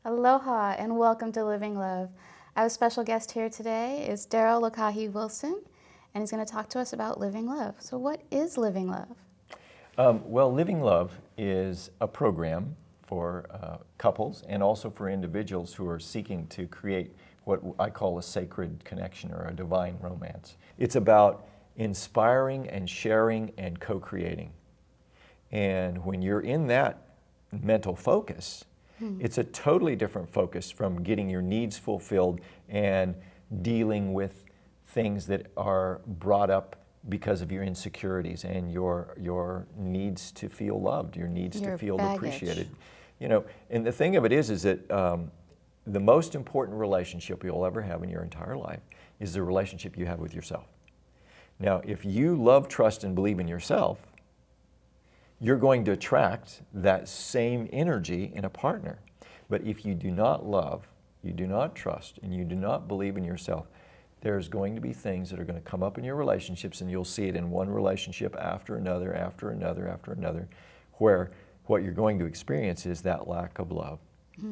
Aloha and welcome to Living Love. Our special guest here today is Darell Lokahi Wilson, and he's going to talk to us about living love. So what is living love? Well, Living Love is a program for couples and also for individuals who are seeking to create what I call a sacred connection or a divine romance. It's about inspiring and sharing and co-creating. And when you're in that mental focus, it's a totally different focus from getting your needs fulfilled and dealing with things that are brought up because of your insecurities and your needs to feel loved, your needs Your to feel baggage. appreciated. You know, and the thing of it is that the most important relationship you'll ever have in your entire life is the relationship you have with yourself. Now, if you love, trust, and believe in yourself, you're going to attract that same energy in a partner. But if you do not love, you do not trust, and you do not believe in yourself, there's going to be things that are going to come up in your relationships, and you'll see it in one relationship after another, after another, after another, where what you're going to experience is that lack of love,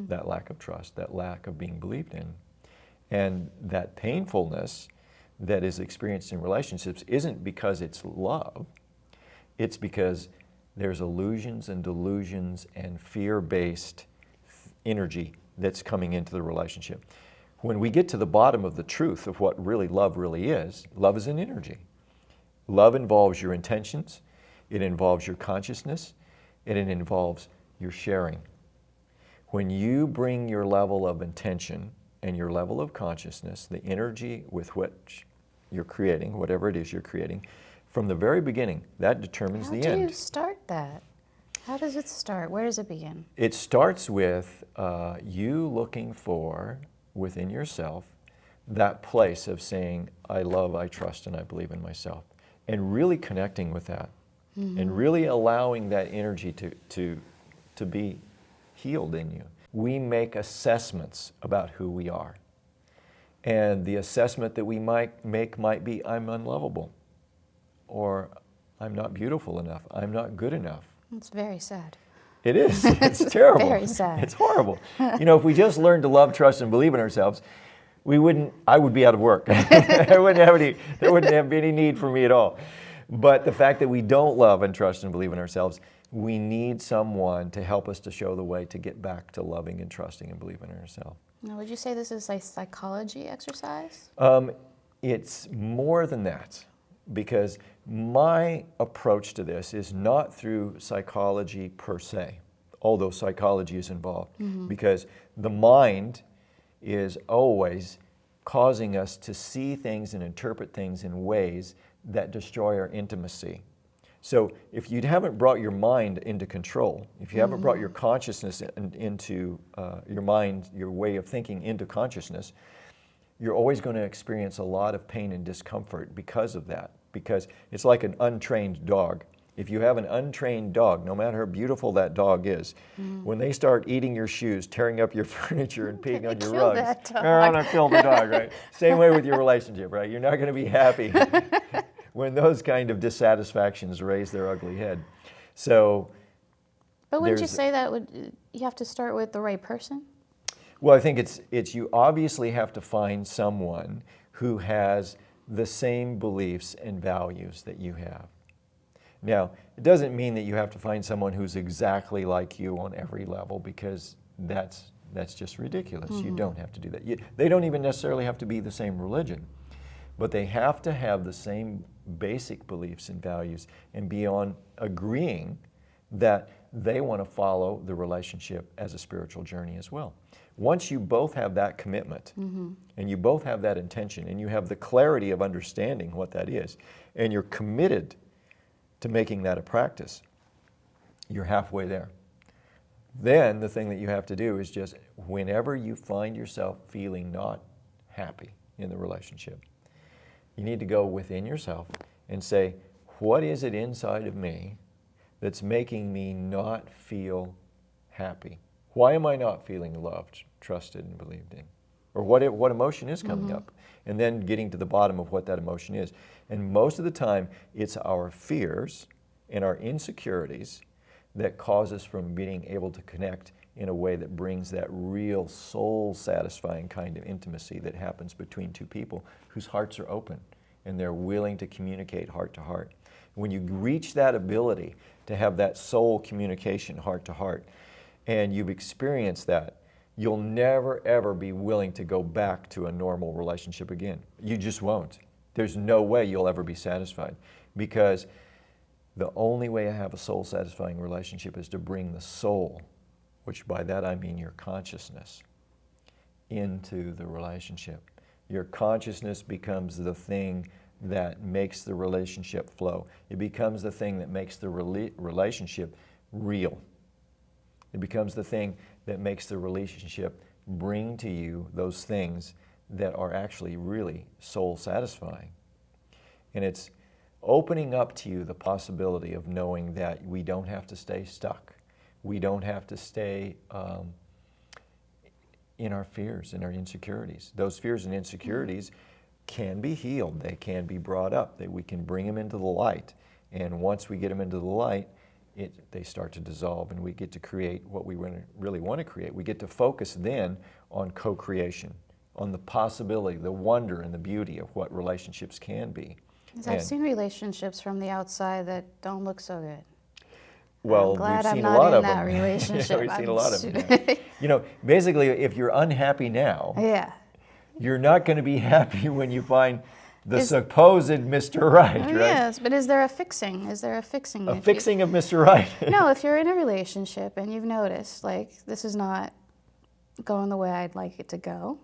that lack of trust, that lack of being believed in. And that painfulness that is experienced in relationships isn't because it's love, it's because there's illusions and delusions and fear-based energy that's coming into the relationship. When we get to the bottom of the truth of what love really is, love is an energy. Love involves your intentions, it involves your consciousness, and it involves your sharing. When you bring your level of intention and your level of consciousness, the energy with which you're creating, whatever it is you're creating, from the very beginning, that determines the end. How do you start that? How does it start? Where does it begin? It starts with you looking for, within yourself, that place of saying, I love, I trust, and I believe in myself. And really connecting with that. And really allowing that energy to be healed in you. We make assessments about who we are. And the assessment that we might make might be, I'm unlovable. Or I'm not beautiful enough. I'm not good enough. It's very sad. It is. It's terrible. Very sad. It's horrible. You know, if we just learned to love, trust, and believe in ourselves, I would be out of work. There wouldn't have any need for me at all. But the fact that we don't love and trust and believe in ourselves, we need someone to help us to show the way to get back to loving and trusting and believing in ourselves. Now, would you say this is a psychology exercise? It's more than that. Because my approach to this is not through psychology per se, although psychology is involved, because the mind is always causing us to see things and interpret things in ways that destroy our intimacy. So if you haven't brought your mind into control, if you haven't brought your consciousness into your mind, your way of thinking into consciousness, you're always going to experience a lot of pain and discomfort because of that. Because it's like an untrained dog. If you have an untrained dog, no matter how beautiful that dog is, when they start eating your shoes, tearing up your furniture, and peeing on your Kill rugs, that dog. they're going to kill the dog, right? Same way with your relationship, right? You're not going to be happy when those kind of dissatisfactions raise their ugly head. So, But wouldn't you say that you have to start with the right person? well, I think it's you obviously have to find someone who has the same beliefs and values that you have. Now, it doesn't mean that you have to find someone who's exactly like you on every level, because that's just ridiculous. You don't have to do that. They don't even necessarily have to be the same religion, but they have to have the same basic beliefs and values and be on agreeing that they want to follow the relationship as a spiritual journey as well. Once you both have that commitment, and you both have that intention, and you have the clarity of understanding what that is, and you're committed to making that a practice, you're halfway there. Then the thing that you have to do is just, whenever you find yourself feeling not happy in the relationship, you need to go within yourself and say, what is it inside of me that's making me not feel happy? Why am I not feeling loved, trusted, and believed in? Or what emotion is coming up? And then getting to the bottom of what that emotion is. And most of the time, it's our fears and our insecurities that cause us from being able to connect in a way that brings that real soul-satisfying kind of intimacy that happens between two people whose hearts are open and they're willing to communicate heart to heart. When you reach that ability to have that soul communication heart to heart, and you've experienced that, you'll never ever be willing to go back to a normal relationship again. You just won't. There's no way you'll ever be satisfied, because the only way to have a soul-satisfying relationship is to bring the soul, which by that I mean your consciousness, into the relationship. Your consciousness becomes the thing that makes the relationship flow. It becomes the thing that makes the relationship real. It becomes the thing that makes the relationship bring to you those things that are actually really soul-satisfying. And it's opening up to you the possibility of knowing that we don't have to stay stuck. We don't have to stay in our fears and our insecurities. Those fears and insecurities can be healed. They can be brought up. We can bring them into the light. And once we get them into the light, they start to dissolve, and we get to create what we really want to create. We get to focus then on co-creation, on the possibility, the wonder, and the beauty of what relationships can be. I've seen relationships from the outside that don't look so good. Well, I'm glad we've I'm seen not a lot in of that them. relationship. Yeah, we've seen a lot of them. Yeah. You know, basically, if you're unhappy now, Yeah. you're not going to be happy when you find the supposed Mr. Right, right? Yes, but is there a fixing? Is there a fixing? A fixing of Mr. Right. No, if you're in a relationship and you've noticed, like, this is not going the way I'd like it to go.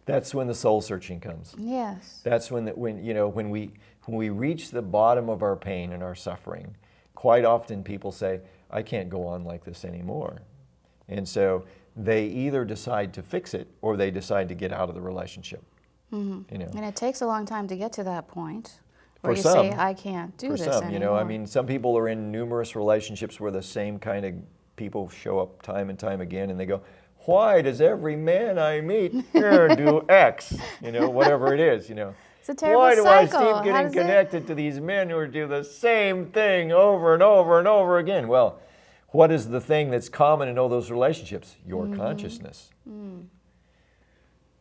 That's when the soul searching comes. Yes. That's when we reach the bottom of our pain and our suffering. Quite often people say, I can't go on like this anymore. And so they either decide to fix it or they decide to get out of the relationship. Mm-hmm. You know. And it takes a long time to get to that point where For you some, say, I can't do this some, anymore. you know, I mean, some people are in numerous relationships where the same kind of people show up time and time again, and they go, why does every man I meet here do X? You know, whatever it is, you know. It's a terrible Why do cycle. I keep getting connected to these men who do the same thing over and over and over again? Well, what is the thing that's common in all those relationships? Your consciousness.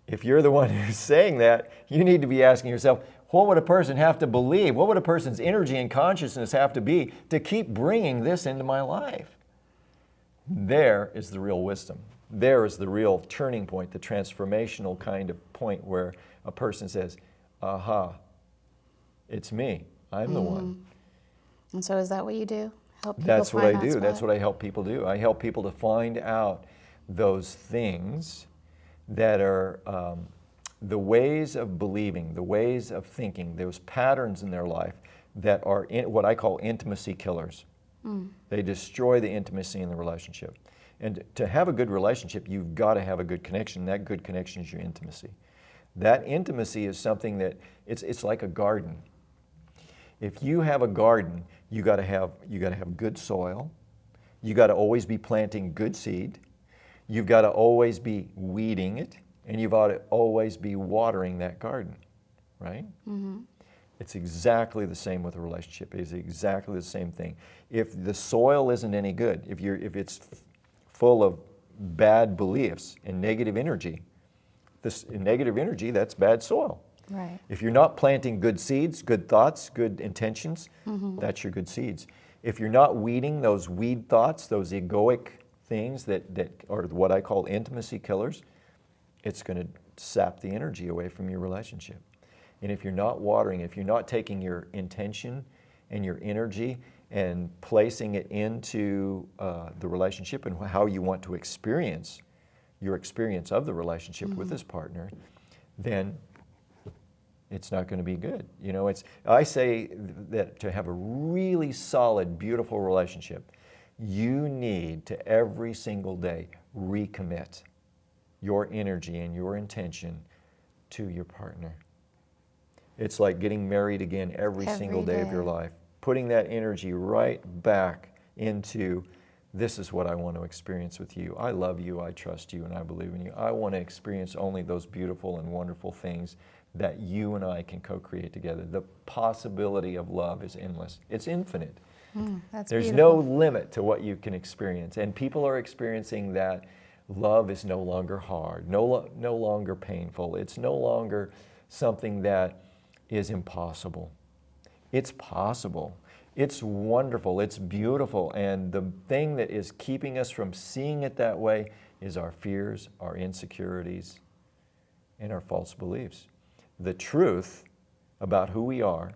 If you're the one who's saying that, you need to be asking yourself, what would a person have to believe? What would a person's energy and consciousness have to be to keep bringing this into my life? There is the real wisdom. There is the real turning point, the transformational kind of point where a person says, aha, it's me. I'm the one. And so is that what you do? Help people That's what find I that do. spot? That's what I help people do. I help people to find out those things that are the ways of believing, the ways of thinking, those patterns in their life that are what I call intimacy killers. They destroy the intimacy in the relationship. And to have a good relationship, you've got to have a good connection. That good connection is your intimacy. That intimacy is something that it's like a garden. If you have a garden, you got to have good soil. You got to always be planting good seed. You've got to always be weeding it, and you've got to always be watering that garden, right? It's exactly the same with a relationship. It's exactly the same thing. If the soil isn't any good, if it's full of bad beliefs and negative energy, that's bad soil. Right. If you're not planting good seeds, good thoughts, good intentions, that's your good seeds. If you're not weeding those weed thoughts, those egoic things that are what I call intimacy killers, it's going to sap the energy away from your relationship. And if you're not watering, if you're not taking your intention and your energy and placing it into the relationship and how you want to experience your experience of the relationship with this partner, then it's not going to be good. You know, I say that to have a really solid, beautiful relationship, you need to every single day recommit your energy and your intention to your partner. It's like getting married again every single day of your life, putting that energy right back into, this is what I want to experience with you. I love you, I trust you, and I believe in you. I want to experience only those beautiful and wonderful things that you and I can co-create together. The possibility of love is endless. It's infinite. That's There's beautiful. no limit to what you can experience. And people are experiencing that love is no longer hard, no longer painful. It's no longer something that is impossible. It's possible. It's wonderful. It's beautiful. And the thing that is keeping us from seeing it that way is our fears, our insecurities, and our false beliefs. The truth about who we are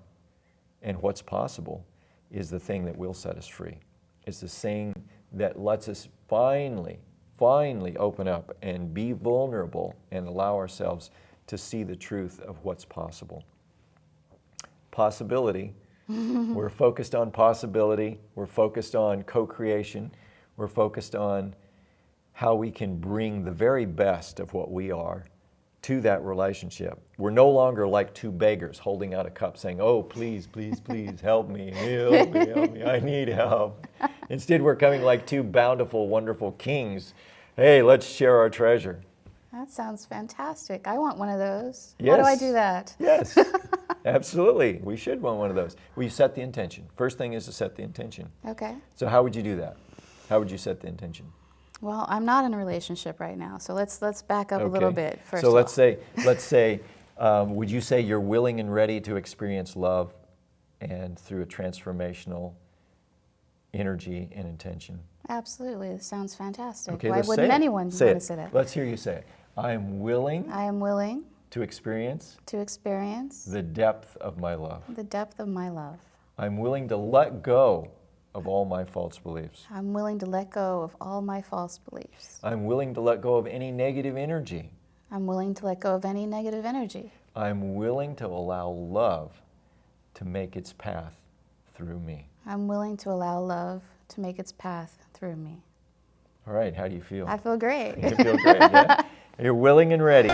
and what's possible is the thing that will set us free. It's the thing that lets us finally open up and be vulnerable and allow ourselves to see the truth of what's possible. Possibility. We're focused on possibility. We're focused on co-creation. We're focused on how we can bring the very best of what we are to that relationship. We're no longer like two beggars holding out a cup saying, oh, please, please, please, help me, I need help. Instead, we're coming like two bountiful, wonderful kings. Hey, let's share our treasure. That sounds fantastic. I want one of those. Yes. How do I do that? Yes, absolutely. We should want one of those. Well, you set the intention. First thing is to set the intention. Okay. So how would you do that? How would you set the intention? Well, I'm not in a relationship right now, so let's back up a little bit first. So let's say, would you say you're willing and ready to experience love and through a transformational energy and intention? Absolutely. This sounds fantastic. Okay, Why let's wouldn't say it. anyone Say want it. to say that? Let's hear you say it. I am willing to experience the depth of my love. the depth of my love. I'm willing to let go of all my false beliefs. I'm willing to let go of all my false beliefs. I'm willing to let go of any negative energy. I'm willing to let go of any negative energy. I'm willing to allow love to make its path through me. I'm willing to allow love to make its path through me. All right, how do you feel? I feel great. You feel great, yeah? You're willing and ready.